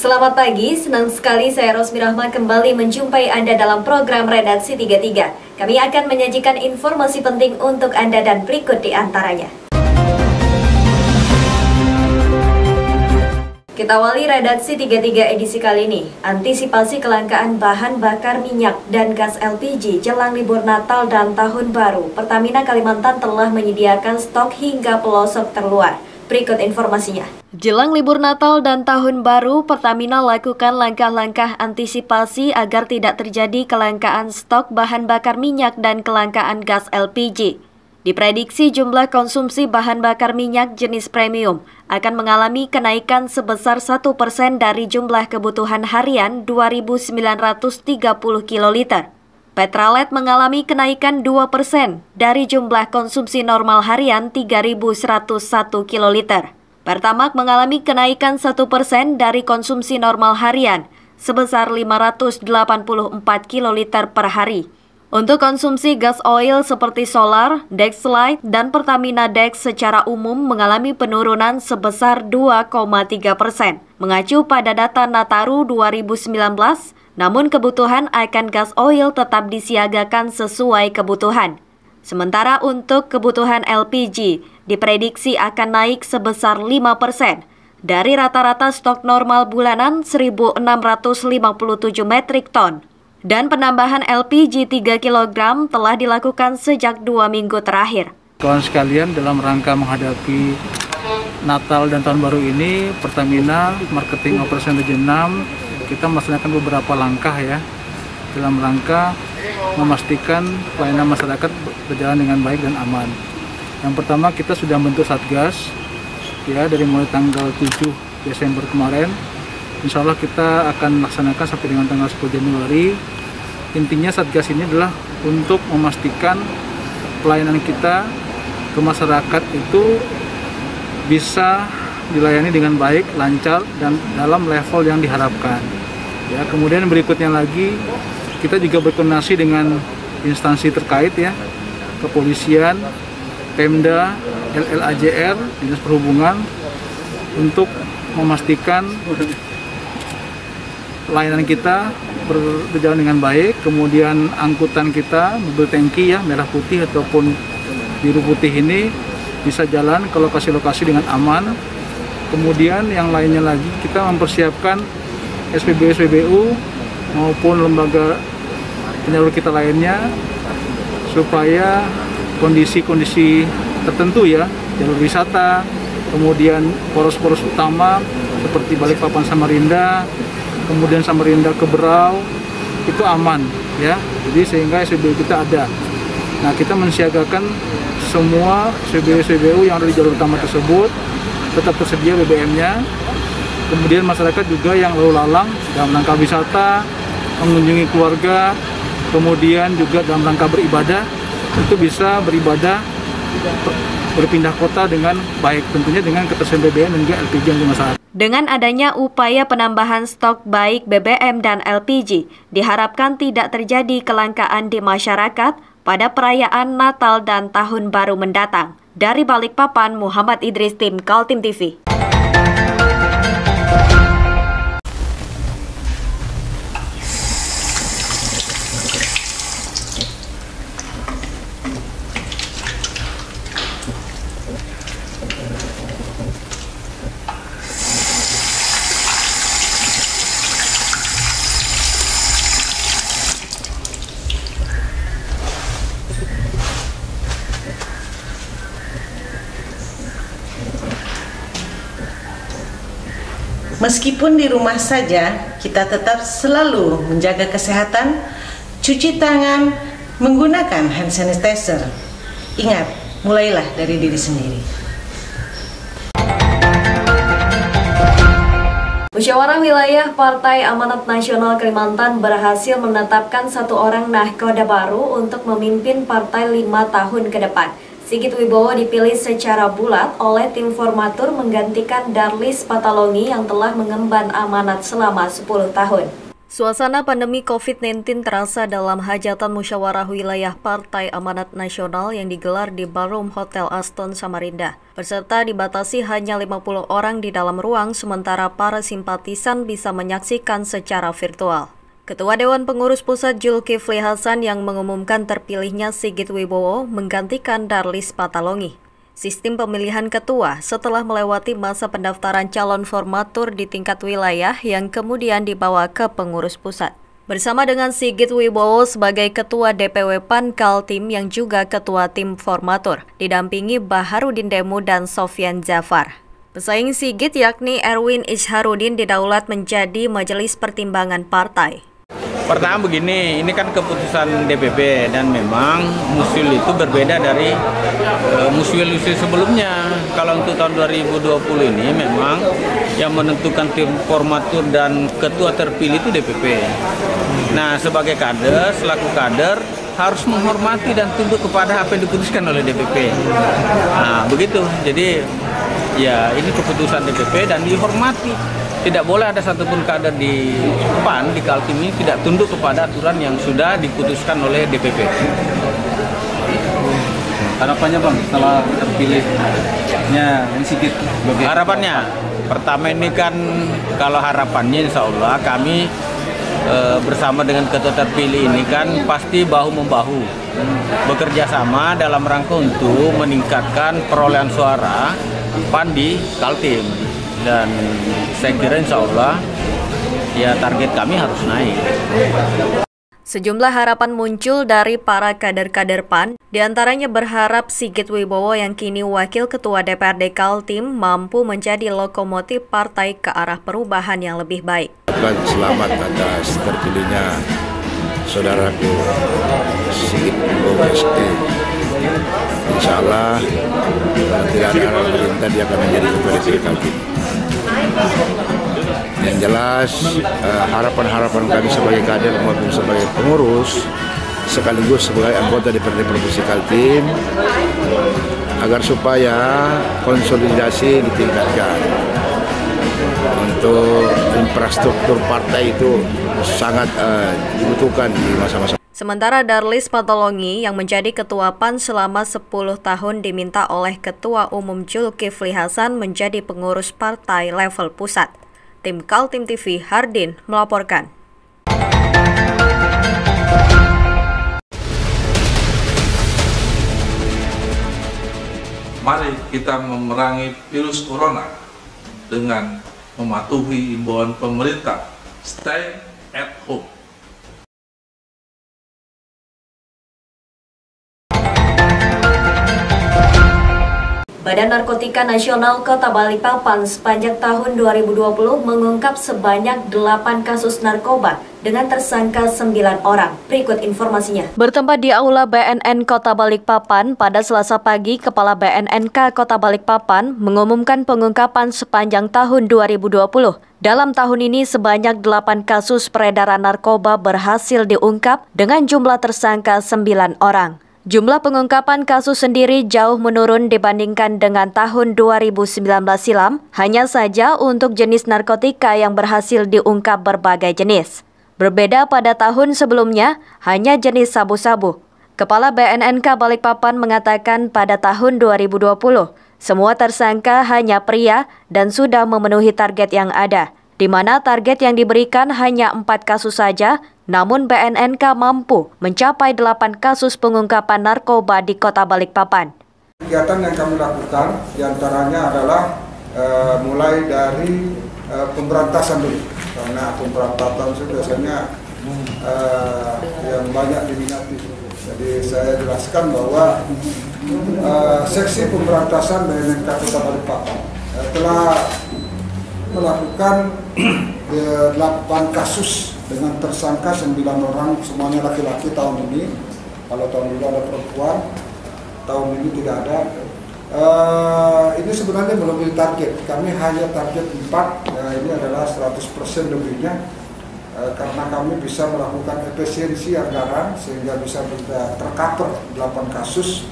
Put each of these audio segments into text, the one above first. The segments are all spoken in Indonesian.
Selamat pagi, senang sekali saya Rosmi Rahma kembali menjumpai Anda dalam program Redaksi 33. Kami akan menyajikan informasi penting untuk Anda dan berikut di antaranya. Kita awali Redaksi 33 edisi kali ini. Antisipasi kelangkaan bahan bakar minyak dan gas LPG jelang libur Natal dan Tahun Baru, Pertamina Kalimantan telah menyediakan stok hingga pelosok terluar. Berikut informasinya. Jelang libur Natal dan Tahun Baru, Pertamina lakukan langkah-langkah antisipasi agar tidak terjadi kelangkaan stok bahan bakar minyak dan kelangkaan gas LPG. Diprediksi jumlah konsumsi bahan bakar minyak jenis premium akan mengalami kenaikan sebesar 1% dari jumlah kebutuhan harian 2.930 kiloliter. Petralet mengalami kenaikan 2% dari jumlah konsumsi normal harian 3.101 kiloliter. Pertamax mengalami kenaikan 1% dari konsumsi normal harian sebesar 584 kiloliter per hari. Untuk konsumsi gas oil seperti Solar, Dexlite, dan Pertamina Dex secara umum mengalami penurunan sebesar 2,3%. Mengacu pada data Nataru 2019, namun kebutuhan akan gas oil tetap disiagakan sesuai kebutuhan. Sementara untuk kebutuhan LPG diprediksi akan naik sebesar 5% dari rata-rata stok normal bulanan 1.657 metrik ton. Dan penambahan LPG 3 kg telah dilakukan sejak 2 minggu terakhir. Kawan sekalian, dalam rangka menghadapi Natal dan Tahun Baru ini, Pertamina Marketing Operation Region 6 kita melaksanakan beberapa langkah ya dalam rangka memastikan pelayanan masyarakat berjalan dengan baik dan aman. Yang pertama, kita sudah membentuk Satgas ya dari mulai tanggal 7 Desember kemarin. Insya Allah kita akan melaksanakan sampai dengan tanggal 10 Januari. Intinya Satgas ini adalah untuk memastikan pelayanan kita ke masyarakat itu bisa dilayani dengan baik, lancar, dan dalam level yang diharapkan. Ya, kemudian berikutnya lagi kita juga berkoordinasi dengan instansi terkait ya, kepolisian, Pemda, LLAJR, Dinas Perhubungan untuk memastikan layanan kita berjalan dengan baik. Kemudian angkutan kita, mobil tangki ya, merah putih ataupun biru putih ini bisa jalan ke lokasi-lokasi dengan aman. Kemudian yang lainnya lagi kita mempersiapkan SPBU maupun lembaga penyalur kita lainnya supaya kondisi-kondisi tertentu ya, jalur wisata, kemudian poros-poros utama seperti Balikpapan Samarinda, kemudian Samarinda ke Berau itu aman ya. Jadi sehingga SPBU kita ada. Nah, kita mensiagakan semua SPBU yang ada di jalur utama tersebut tetap tersedia BBM-nya. Kemudian masyarakat juga yang lalu lalang dalam rangka wisata, mengunjungi keluarga, kemudian juga dalam rangka beribadah, itu bisa beribadah berpindah kota dengan baik, tentunya dengan ketersediaan BBM dan juga LPG yang dimasyarakat. Dengan adanya upaya penambahan stok baik BBM dan LPG, diharapkan tidak terjadi kelangkaan di masyarakat pada perayaan Natal dan Tahun Baru mendatang. Dari Balikpapan, Muhammad Idris, tim Kaltim TV. Meskipun di rumah saja, kita tetap selalu menjaga kesehatan, cuci tangan, menggunakan hand sanitizer. Ingat, mulailah dari diri sendiri. Musyawarah Wilayah Partai Amanat Nasional Kalimantan berhasil menetapkan 1 orang nahkoda baru untuk memimpin partai 5 tahun ke depan. Sigit Wibowo dipilih secara bulat oleh tim formatur menggantikan Darlis Patalongi yang telah mengemban amanat selama 10 tahun. Suasana pandemi COVID-19 terasa dalam hajatan musyawarah wilayah Partai Amanat Nasional yang digelar di Ballroom Hotel Aston Samarinda. Peserta dibatasi hanya 50 orang di dalam ruang, sementara para simpatisan bisa menyaksikan secara virtual. Ketua Dewan Pengurus Pusat Zulkifli Hasan yang mengumumkan terpilihnya Sigit Wibowo menggantikan Darlis Patalongi. Sistem pemilihan ketua setelah melewati masa pendaftaran calon formatur di tingkat wilayah yang kemudian dibawa ke pengurus pusat. Bersama dengan Sigit Wibowo sebagai ketua DPW PAN Kaltim yang juga ketua tim formatur, didampingi Baharudin Demu dan Sofyan Zafar. Pesaing Sigit yakni Erwin Isharudin didaulat menjadi Majelis Pertimbangan Partai. Pertama begini, ini kan keputusan DPP dan memang musyul itu berbeda dari musyul-musyul sebelumnya. Kalau untuk tahun 2020 ini memang yang menentukan tim formatur dan ketua terpilih itu DPP. Nah, sebagai kader, selaku kader harus menghormati dan tunduk kepada apa yang diputuskan oleh DPP. Nah, begitu. Jadi ya ini keputusan DPP dan dihormati. Tidak boleh ada satupun kader di PAN, di Kaltim ini tidak tunduk kepada aturan yang sudah diputuskan oleh DPP. Harapannya Bang, setelah terpilihnya Sigit? Harapannya, pertama ini kan kalau harapannya insya Allah kami bersama dengan ketua terpilih ini kan pasti bahu-membahu. Bekerja sama dalam rangka untuk meningkatkan perolehan suara PAN di Kaltim. Dan saya kira insya Allah ya target kami harus naik. Sejumlah harapan muncul dari para kader-kader PAN, diantaranya berharap Sigit Wibowo yang kini Wakil Ketua DPRD Kaltim mampu menjadi lokomotif partai ke arah perubahan yang lebih baik. Selamat atas terpilihnya saudaraku Sigit Wibowo ST. Insya Allah kalau tidak ada arah pemerintah dia akan menjadi ketua DPRD Kaltim. Yang jelas harapan-harapan kami sebagai kader maupun sebagai pengurus sekaligus sebagai anggota DPRD Provinsi Kaltim agar supaya konsolidasi ditingkatkan. Untuk infrastruktur partai itu sangat dibutuhkan di masa-masa. Sementara Darlis Patalongi yang menjadi ketua PAN selama 10 tahun diminta oleh Ketua Umum Zulkifli Hasan menjadi pengurus partai level pusat. Tim Kaltim TV Hardin melaporkan. Mari kita memerangi virus corona dengan mematuhi imbauan pemerintah. Stay at home. Badan Narkotika Nasional Kota Balikpapan sepanjang tahun 2020 mengungkap sebanyak 8 kasus narkoba dengan tersangka 9 orang. Berikut informasinya. Bertempat di Aula BNN Kota Balikpapan pada Selasa pagi, Kepala BNNK Kota Balikpapan mengumumkan pengungkapan sepanjang tahun 2020. Dalam tahun ini sebanyak 8 kasus peredaran narkoba berhasil diungkap dengan jumlah tersangka 9 orang. Jumlah pengungkapan kasus sendiri jauh menurun dibandingkan dengan tahun 2019 silam, hanya saja untuk jenis narkotika yang berhasil diungkap berbagai jenis. Berbeda pada tahun sebelumnya, hanya jenis sabu-sabu. Kepala BNNK Balikpapan mengatakan pada tahun 2020, semua tersangka hanya pria dan sudah memenuhi target yang ada, di mana target yang diberikan hanya 4 kasus saja. Namun BNNK mampu mencapai 8 kasus pengungkapan narkoba di Kota Balikpapan. Kegiatan yang kami lakukan diantaranya adalah mulai dari pemberantasan dulu, karena pemberantasan itu biasanya yang banyak diminati. Jadi saya jelaskan bahwa seksi pemberantasan BNNK Kota Balikpapan telah melakukan 8 kasus dengan tersangka 9 orang, semuanya laki-laki tahun ini. Kalau tahun dulu ada perempuan, tahun ini tidak ada. Ini sebenarnya melebihi target. Kami hanya target 4, ini adalah 100% lebihnya. Karena kami bisa melakukan efisiensi anggaran sehingga bisa tercover 8 kasus.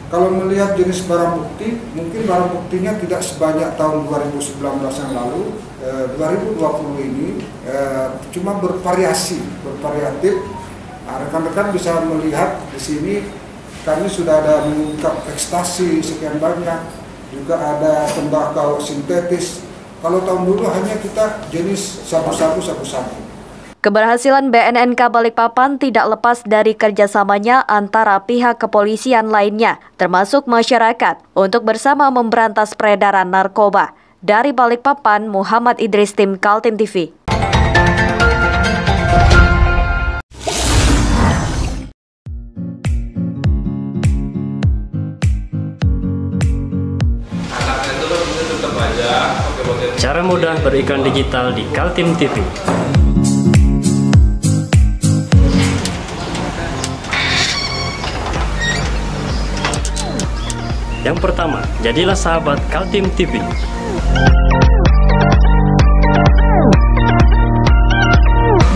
Kalau melihat jenis barang bukti, mungkin barang buktinya tidak sebanyak tahun 2019 yang lalu. 2020 ini cuma bervariatif. Rekan-rekan bisa melihat di sini kami sudah ada mengungkap ekstasi sekian banyak, juga ada tembakau sintetis. Kalau tahun dulu hanya kita jenis sabu-sabu. Keberhasilan BNNK Balikpapan tidak lepas dari kerjasamanya antara pihak kepolisian lainnya, termasuk masyarakat, untuk bersama memberantas peredaran narkoba. Dari Balikpapan, Muhammad Idris, tim Kaltim TV. Cara mudah beriklan digital di Kaltim TV. Yang pertama, jadilah sahabat Kaltim TV.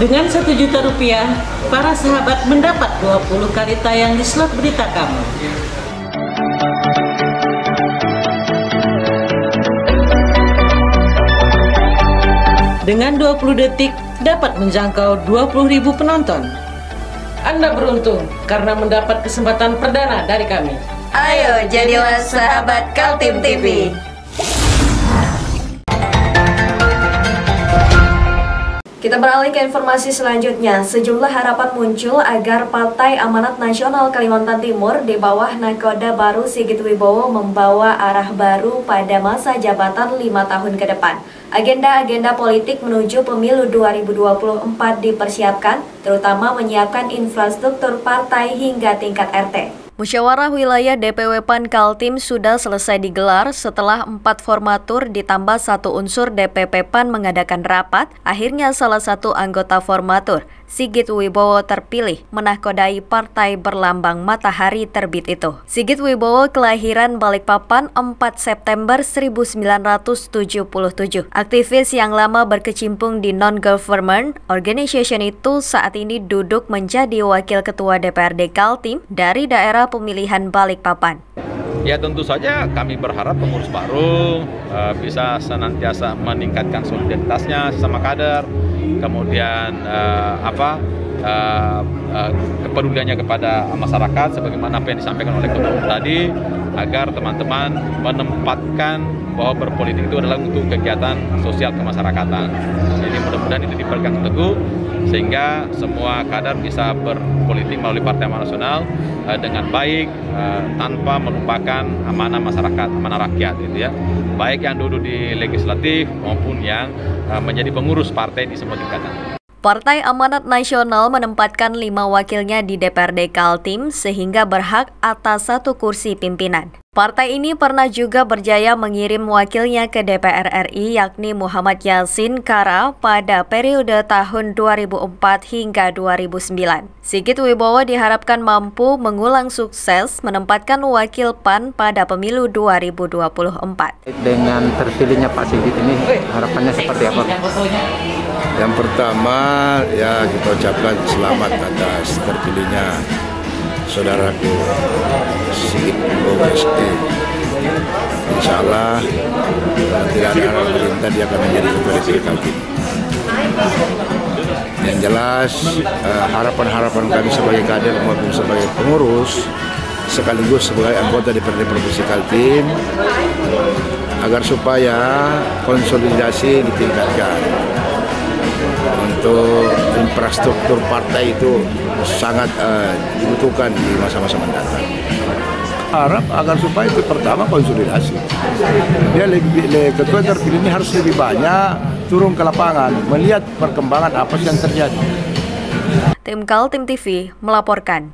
Dengan Rp1 juta, para sahabat mendapat 20 kali tayang di slot berita kamu. Dengan 20 detik dapat menjangkau 20.000 penonton. Anda beruntung karena mendapat kesempatan perdana dari kami. Ayo jadilah sahabat Kaltim TV. Kita beralih ke informasi selanjutnya. Sejumlah harapan muncul agar Partai Amanat Nasional Kalimantan Timur di bawah nakoda baru Sigit Wibowo membawa arah baru pada masa jabatan 5 tahun ke depan. Agenda-agenda politik menuju pemilu 2024 dipersiapkan, terutama menyiapkan infrastruktur partai hingga tingkat RT. Musyawarah Wilayah DPW PAN Kaltim sudah selesai digelar setelah 4 formatur ditambah 1 unsur DPP PAN mengadakan rapat. Akhirnya salah satu anggota formatur, Sigit Wibowo, terpilih menahkodai partai berlambang matahari terbit itu. Sigit Wibowo kelahiran Balikpapan 4 September 1977. Aktivis yang lama berkecimpung di non-government organization itu saat ini duduk menjadi wakil ketua DPRD Kaltim dari daerah pemilihan Balikpapan. Ya tentu saja kami berharap pengurus baru bisa senantiasa meningkatkan solidaritasnya sama kader, kemudian kepeduliannya kepada masyarakat sebagaimana apa yang disampaikan oleh ketua umum tadi, agar teman-teman menempatkan bahwa berpolitik itu adalah untuk kegiatan sosial kemasyarakatan. Jadi mudah-mudahan itu dipegang teguh sehingga semua kader bisa berpolitik melalui Partai Amanat Nasional dengan baik, tanpa melupakan amanah masyarakat, amanah rakyat, gitu ya. Baik yang duduk di legislatif maupun yang menjadi pengurus partai di semua tingkatan. Partai Amanat Nasional menempatkan 5 wakilnya di DPRD Kaltim sehingga berhak atas 1 kursi pimpinan. Partai ini pernah juga berjaya mengirim wakilnya ke DPR RI yakni Muhammad Yasin Kara pada periode tahun 2004 hingga 2009. Sigit Wibowo diharapkan mampu mengulang sukses menempatkan wakil PAN pada pemilu 2024. Dengan terpilihnya Pak Sigit ini harapannya seperti apa? Yang pertama ya kita ucapkan selamat atas terpilihnya saudaraku Sigit Wibowo ST. Insya Allah tidak ada arah pemerintah dia akan menjadi ketua DPRD Kaltim. Yang jelas harapan-harapan kami sebagai kader maupun sebagai pengurus sekaligus sebagai anggota DPRD Provinsi Kaltim agar supaya konsolidasi ditingkatkan. Untuk infrastruktur partai itu sangat dibutuhkan di masa-masa mendatang. Harap agar supaya itu pertama konsolidasi. Dia ketua terpilih ini harus lebih banyak turun ke lapangan, melihat perkembangan apa yang terjadi. Tim Kaltim TV melaporkan.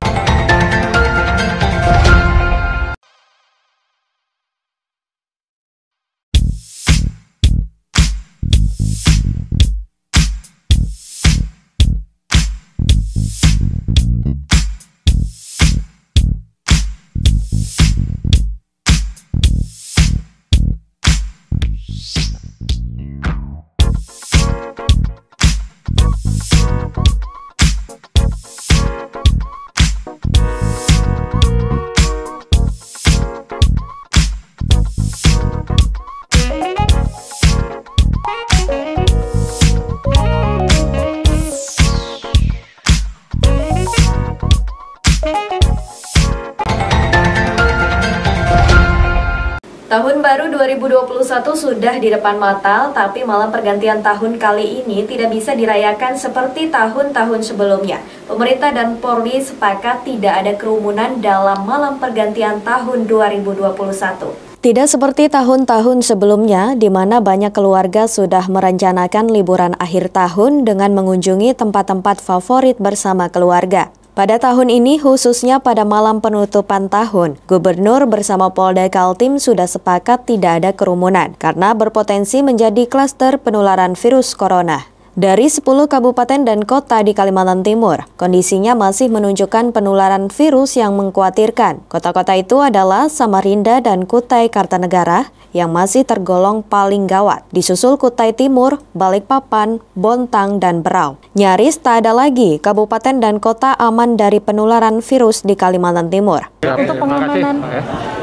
Tahun baru 2021 sudah di depan mata, tapi malam pergantian tahun kali ini tidak bisa dirayakan seperti tahun-tahun sebelumnya. Pemerintah dan Polri sepakat tidak ada kerumunan dalam malam pergantian tahun 2021. Tidak seperti tahun-tahun sebelumnya, di mana banyak keluarga sudah merencanakan liburan akhir tahun dengan mengunjungi tempat-tempat favorit bersama keluarga. Pada tahun ini, khususnya pada malam penutupan tahun, Gubernur bersama Polda Kaltim sudah sepakat tidak ada kerumunan karena berpotensi menjadi klaster penularan virus corona. Dari 10 kabupaten dan kota di Kalimantan Timur, kondisinya masih menunjukkan penularan virus yang mengkhawatirkan. Kota-kota itu adalah Samarinda dan Kutai Kartanegara yang masih tergolong paling gawat, disusul Kutai Timur, Balikpapan, Bontang, dan Berau. Nyaris tak ada lagi kabupaten dan kota aman dari penularan virus di Kalimantan Timur. Untuk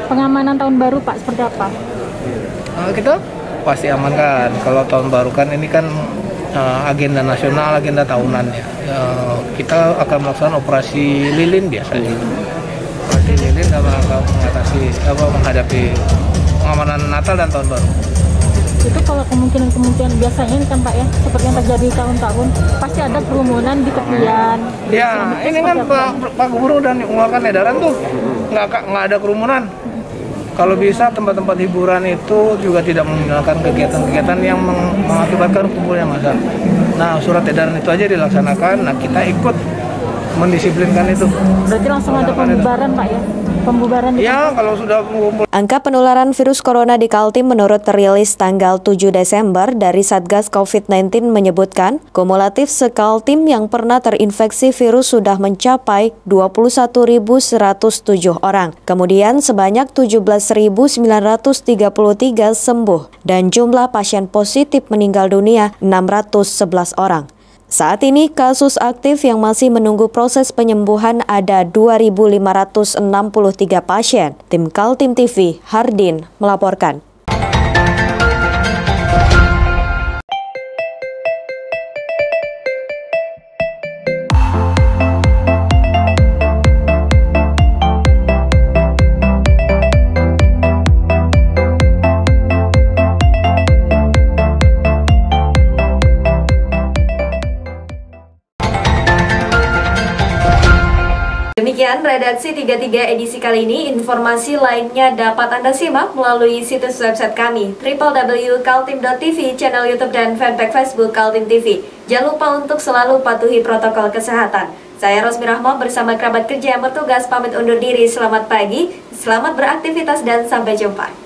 pengamanan tahun baru Pak, seperti apa? Kita pasti amankan. Kalau tahun baru kan ini kan agenda nasional, agenda tahunan ya. Kita akan melakukan operasi lilin biasanya. Operasi lilin dalam rangka menghadapi pengamanan Natal dan tahun baru. Itu kalau kemungkinan biasanya ini kan Pak ya, seperti yang terjadi tahun-tahun, pasti ada kerumunan di tepian. Ya, ini kan Pak Gubernur dan mengeluarkan edaran tuh nggak ada kerumunan. Kalau bisa tempat-tempat hiburan itu juga tidak menggunakan kegiatan-kegiatan yang mengakibatkan kumpulnya massa. Nah, surat edaran itu aja dilaksanakan. Nah, kita ikut mendisiplinkan itu. Berarti langsung ada pembubaran Pak ya? Pembubaran ya, kalau sudah mengumpul. Angka penularan virus corona di Kaltim menurut rilis tanggal 7 Desember dari Satgas COVID-19 menyebutkan kumulatif se-Kaltim yang pernah terinfeksi virus sudah mencapai 21.107 orang. Kemudian sebanyak 17.933 sembuh dan jumlah pasien positif meninggal dunia 611 orang. Saat ini, kasus aktif yang masih menunggu proses penyembuhan ada 2.563 pasien. Tim Kaltim TV, Hardin, melaporkan. Demikian redaksi 33 edisi kali ini. Informasi lainnya dapat Anda simak melalui situs website kami www.kaltim.tv, channel YouTube dan fanpage Facebook Kaltim TV. Jangan lupa untuk selalu patuhi protokol kesehatan. Saya Rosmi Rahma bersama kerabat kerja yang bertugas pamit undur diri. Selamat pagi, selamat beraktivitas dan sampai jumpa.